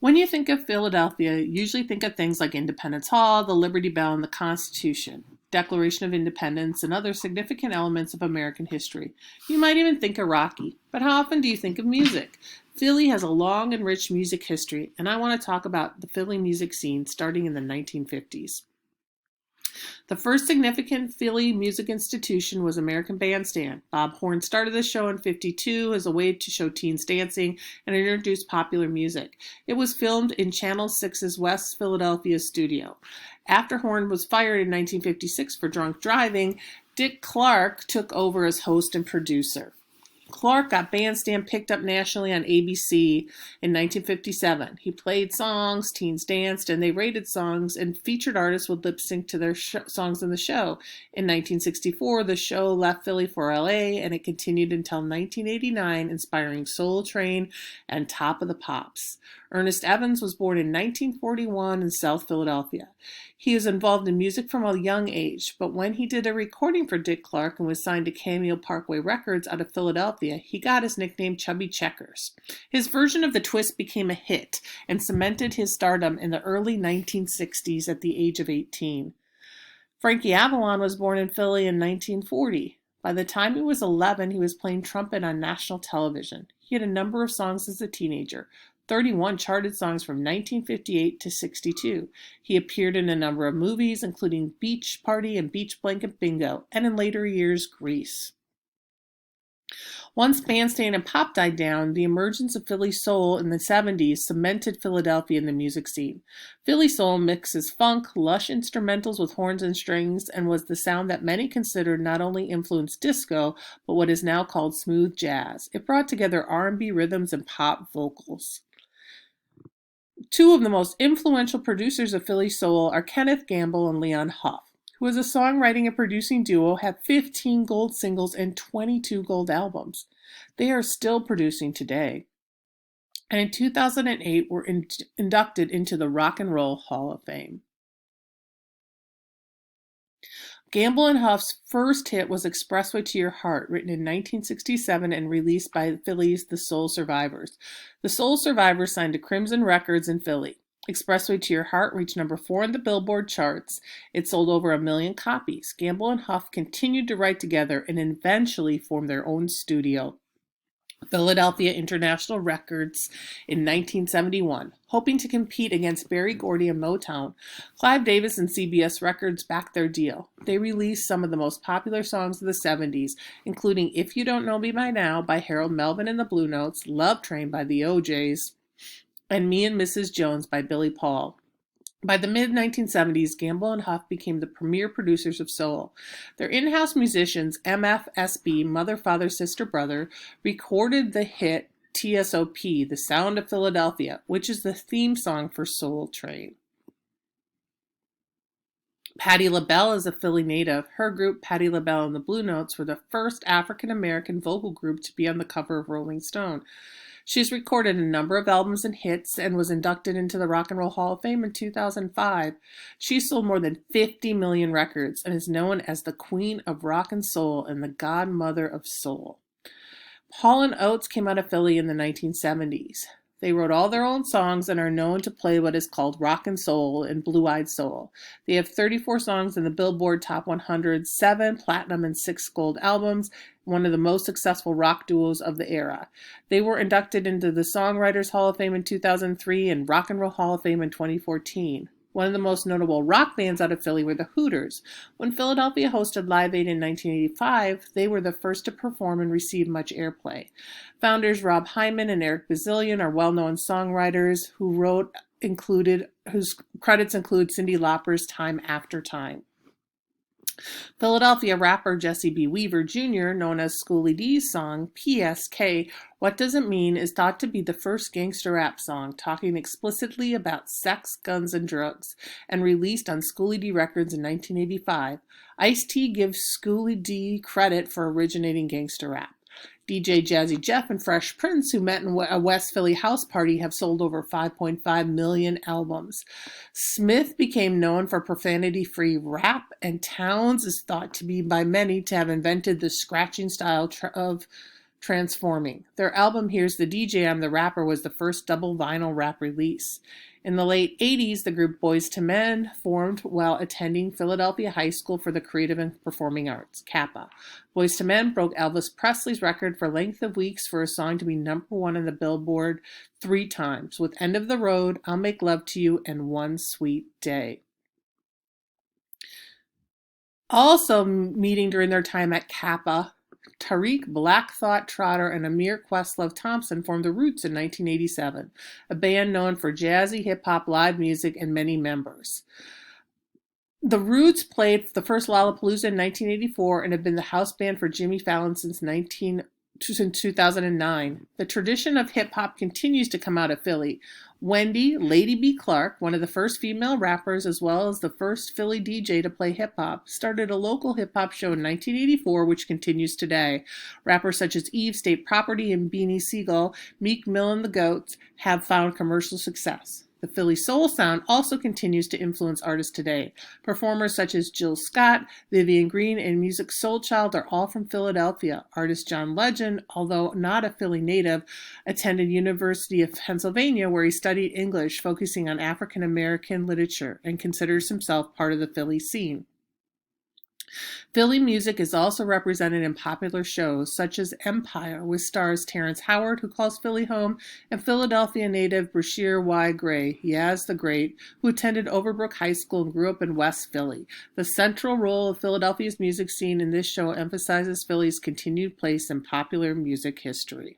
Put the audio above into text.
When you think of Philadelphia, you usually think of things like Independence Hall, the Liberty Bell, and the Constitution, Declaration of Independence, and other significant elements of American history. You might even think of Rocky. But how often do you think of music? Philly has a long and rich music history, and I want to talk about the Philly music scene starting in the 1950s. The first significant Philly music institution was American Bandstand. Bob Horn started the show in 52 as a way to show teens dancing and introduce popular music. It was filmed in Channel 6's West Philadelphia studio. After Horn was fired in 1956 for drunk driving, Dick Clark took over as host and producer. Clark got Bandstand picked up nationally on ABC in 1957. He played songs, teens danced, and they rated songs, and featured artists would lip sync to their songs in the show. In 1964, the show left Philly for LA, and it continued until 1989, inspiring Soul Train and Top of the Pops. Ernest Evans was born in 1941 in South Philadelphia. He was involved in music from a young age, but when he did a recording for Dick Clark and was signed to Cameo Parkway Records out of Philadelphia, he got his nickname Chubby Checkers. His version of the twist became a hit and cemented his stardom in the early 1960s at the age of 18. Frankie Avalon was born in Philly in 1940. By the time he was 11, he was playing trumpet on national television. He had a number of songs as a teenager. 31 charted songs from 1958 to 62. He appeared in a number of movies, including Beach Party and Beach Blanket Bingo, and in later years, Grease. Once Bandstand and pop died down, the emergence of Philly soul in the 70s cemented Philadelphia in the music scene. Philly soul mixes funk, lush instrumentals with horns and strings, and was the sound that many considered not only influenced disco, but what is now called smooth jazz. It brought together R&B rhythms and pop vocals. Two of the most influential producers of Philly soul are Kenneth Gamble and Leon Huff, who as a songwriting and producing duo have 15 gold singles and 22 gold albums. They are still producing today. And in 2008 were inducted into the Rock and Roll Hall of Fame. Gamble and Huff's first hit was Expressway to Your Heart, written in 1967 and released by Philly's The Soul Survivors. The Soul Survivors signed to Crimson Records in Philly. Expressway to Your Heart reached number 4 in the Billboard charts. It sold over 1 million copies. Gamble and Huff continued to write together and eventually formed their own studio, Philadelphia International Records, in 1971, hoping to compete against Berry Gordy and Motown. Clive Davis and CBS Records backed their deal. They released some of the most popular songs of the 70s, including If You Don't Know Me By Now by Harold Melvin and the Blue Notes, Love Train by the O'Jays, and Me and Mrs. Jones by Billy Paul. By the mid-1970s, Gamble and Huff became the premier producers of soul. Their in-house musicians, MFSB, Mother, Father, Sister, Brother, recorded the hit TSOP, The Sound of Philadelphia, which is the theme song for Soul Train. Patti LaBelle is a Philly native. Her group, Patti LaBelle and the Blue Notes, were the first African-American vocal group to be on the cover of Rolling Stone. She's recorded a number of albums and hits and was inducted into the Rock and Roll Hall of Fame in 2005. She sold more than 50 million records and is known as the Queen of Rock and Soul and the Godmother of Soul. Hall & Oates came out of Philly in the 1970s. They wrote all their own songs and are known to play what is called rock and soul and blue-eyed soul. They have 34 songs in the Billboard Top 100, 7 platinum and 6 gold albums, one of the most successful rock duos of the era. They were inducted into the Songwriters Hall of Fame in 2003 and Rock and Roll Hall of Fame in 2014. One of the most notable rock bands out of Philly were the Hooters. When Philadelphia hosted Live Aid in 1985, they were the first to perform and receive much airplay. Founders Rob Hyman and Eric Bazillion are well-known songwriters whose credits include Cyndi Lauper's Time After Time. Philadelphia rapper Jesse B. Weaver Jr., known as Schoolie D's song, PSK, What Does It Mean, is thought to be the first gangster rap song, talking explicitly about sex, guns, and drugs, and released on Schoolie D Records in 1985. Ice-T gives Schoolie D credit for originating gangster rap. DJ Jazzy Jeff and Fresh Prince, who met in a West Philly house party, have sold over 5.5 million albums. Smith became known for profanity-free rap, and Towns is thought to be by many to have invented the scratching style of Transforming. Their album Here's the DJ, I'm the Rapper was the first double vinyl rap release. In the late 80s, the group Boyz II Men formed while attending Philadelphia High School for the Creative and Performing Arts, Kappa. Boyz II Men broke Elvis Presley's record for length of weeks for a song to be #1 on the Billboard 3 times, with End of the Road, I'll Make Love to You, and One Sweet Day. Also meeting during their time at Kappa, Tariq Black Thought Trotter and Amir Questlove Thompson formed The Roots in 1987, a band known for jazzy, hip-hop, live music, and many members. The Roots played the first Lollapalooza in 1984 and have been the house band for Jimmy Fallon since 2009. The tradition of hip-hop continues to come out of Philly. Wendy Lady B. Clark, one of the first female rappers as well as the first Philly DJ to play hip-hop, started a local hip-hop show in 1984, which continues today. Rappers such as Eve, State Property, and Beanie Siegel, Meek Mill and the Goats have found commercial success. The Philly soul sound also continues to influence artists today. Performers such as Jill Scott, Vivian Green, and Music Soul Child are all from Philadelphia. Artist John Legend, although not a Philly native, attended University of Pennsylvania where he studied English, focusing on African American literature, and considers himself part of the Philly scene. Philly music is also represented in popular shows such as Empire, which stars Terrence Howard, who calls Philly home, and Philadelphia native Brashear Y. Gray, Yaz the Great, who attended Overbrook High School and grew up in West Philly. The central role of Philadelphia's music scene in this show emphasizes Philly's continued place in popular music history.